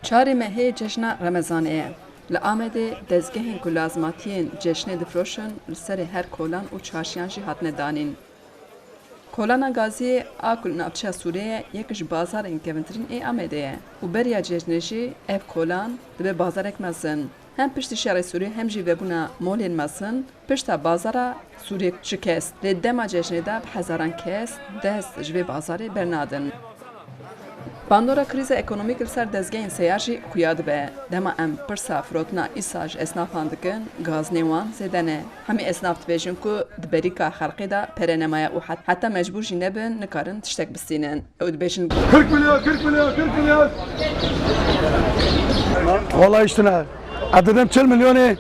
چاری مهی جشن رمضانه لآمده دزگهین که لازماتین جشن دفروشن لسر هر کولان و چارشیان جی هاتنه دانین. کولان گازی آکل نابچه سوریه یکش بازار انکوینترین ای آمده و بریا جشنشی اف کولان دبه بازار اکمزن. هم پشت شهر سوریه هم جی وبونا مولین مزن پشت بازار سوریه شکست. لدما جشن ده هزاران کس دست جوی بازار برنادن. باندورا کریز اکونومیک سر دزگین سیاجی خویاد به دما ام پرسا فروتنا ایساج اسنافان دکن گاز نیوان زدنه همی اسناف تبیجن کو دبریکا خلقی دا پرنمایا و حتی مجبور جنبن نکارن تشتک بسینن او دبیجن 40 milyon 40 milyon 40 milyon والله اشتنا عددم 40 milyonu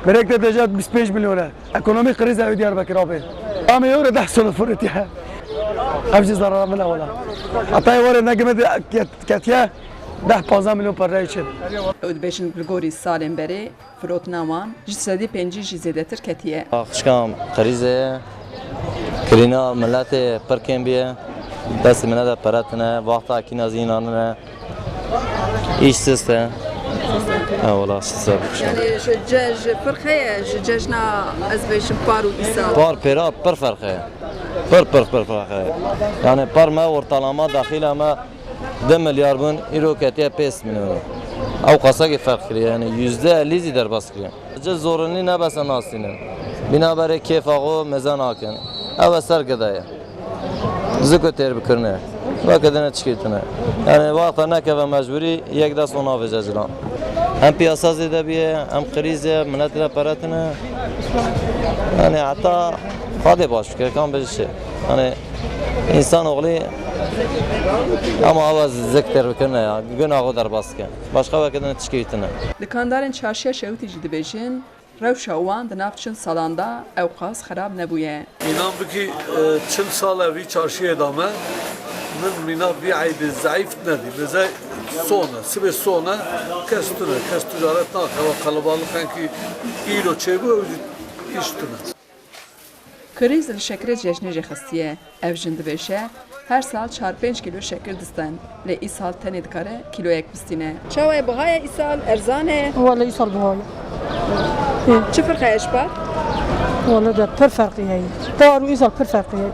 بريك تجات 25 milyonu ekonomik kriz اودي Diyarbakır abi ama يوري تحصل فرتها ابجي ضرر من اولا عطاي ورا نجمه كاتيا 10-15 milyon para için. او دبیجن گلگوری سالم بری فروتنا وان جسدی پنجی جزیدتر کتیه. خشکام قریزه کرینا ملت پرکن بیه دست منه ده پرتنه وقتا کی نازینانه ایش سسته. والله سسته. يعني جاج فرخه جاجنا از بیش پارو ایسا. پار پیرا پر فرخه. پر فرخه. يعني پر ما ورطالما داخله ما 2 milyar bun euro katiye 5 milyon. Av kasaki fark kiriyor yani %50 zider bas kiriyor. Zorunlu ne basan aslında. Binaber keyf ağı mezan haken. Ava ser kadaya. Zıkoter bikirne. Vakadına çıkıytına. Yani vakta ne keve mecburi yek de sona vecacılan. Hem piyasa zede biye hem krize minnetle paratına. Yani hatta hadi baş fikir kan bir şey. Yani insan oğlu ama avaz zikter bikirne ya. Gün ağı der baskı. Başka vakadına çıkıytına. دکاندارن چارشیا شوتی جدی بیشن روشا وان دنافچن سالاندا اوقاس خراب نبویه. İnan ki 40 sal evli çarşıya dame من mina bir ayda zayıf nedir? Mesela sonra, sibe sonra kes ticaret nakava kalabalık ki kilo çebu iştine. کریز شکر جشن جخستیه اوجند بشه هر سال 4-5 کیلو شکر دستن لی ای سال تنید کاره کیلو یک بستینه چاوه بهای ای سال ارزانه والله يصل بهاي چه فرقه اش بار؟ والله ده پر فرقي هي بار ويصل پر فرقي هي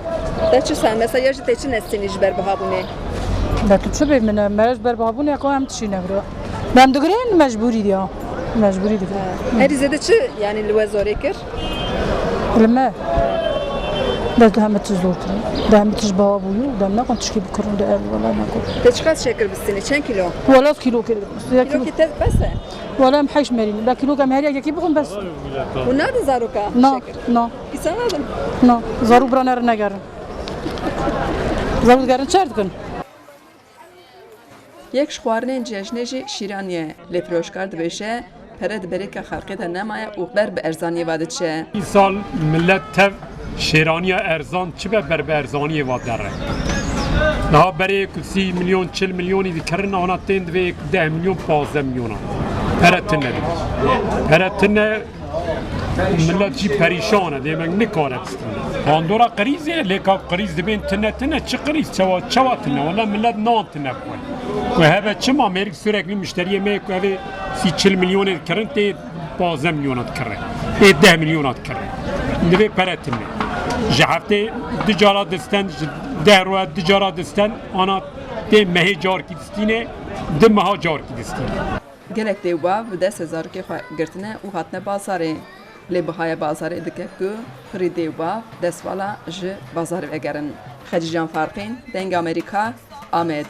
ده چه سن مثلا یا جت چه نستینیش بر بها بونه ده تشو بي من مرج بر بابون يا قام تشي نغرا بهم دغرين مجبوري دي مجبوري دي هریزه چه یعنی لوزاره کر لما ده هم تزورت ده هم تجبابو ده ما كنت تشكي بكرون ده والله ما كنت ده چقدر شکر بستینه چند کیلو؟ ولا كيلو كده کیلو که بس ولا محيش مرين ده كيلو كم هريا كي بكون بس ونادي زاروكا نو شکر نو İnsan adım نو زارو برانر نگرن زارو گرن چرد کن یک شخوارنین جشنجی شیرانیه لفروشکار دبیشه پرد بریک خلقی ده نمایه او بر به ارزانی واده چه این سال ملت تف شیرانی ارزان چه بر به ارزانی واد داره نه برای 30 میلیون 40 میلیونی دیکرن آنها تند و 10 میلیون 15 میلیون پرتنه پرتنه ملت جی پریشانه دیمن نکاره باندورا قریزه لیکا قریز دبین تنه چه قریز چوا تنه ولی ملت نان تنه کوی و هبه چه ما امریک sürekli müşteriye mi کوی 40 میلیون کرن تی 15 میلیون کرن تی 10 میلیون کرن دبی پرتنه جهته تجارت دستن درو تجارت دستن آنا تی مه جار کی دستینه دمها جار کی دستینه گلک دیوبا و 10,000 که گرتنه او هاتنه بازاره لی بهای بازاره دکه که خری دیوبا دست والا ج بازار وگرن خدیجان فارقین دنگ امریکا آمد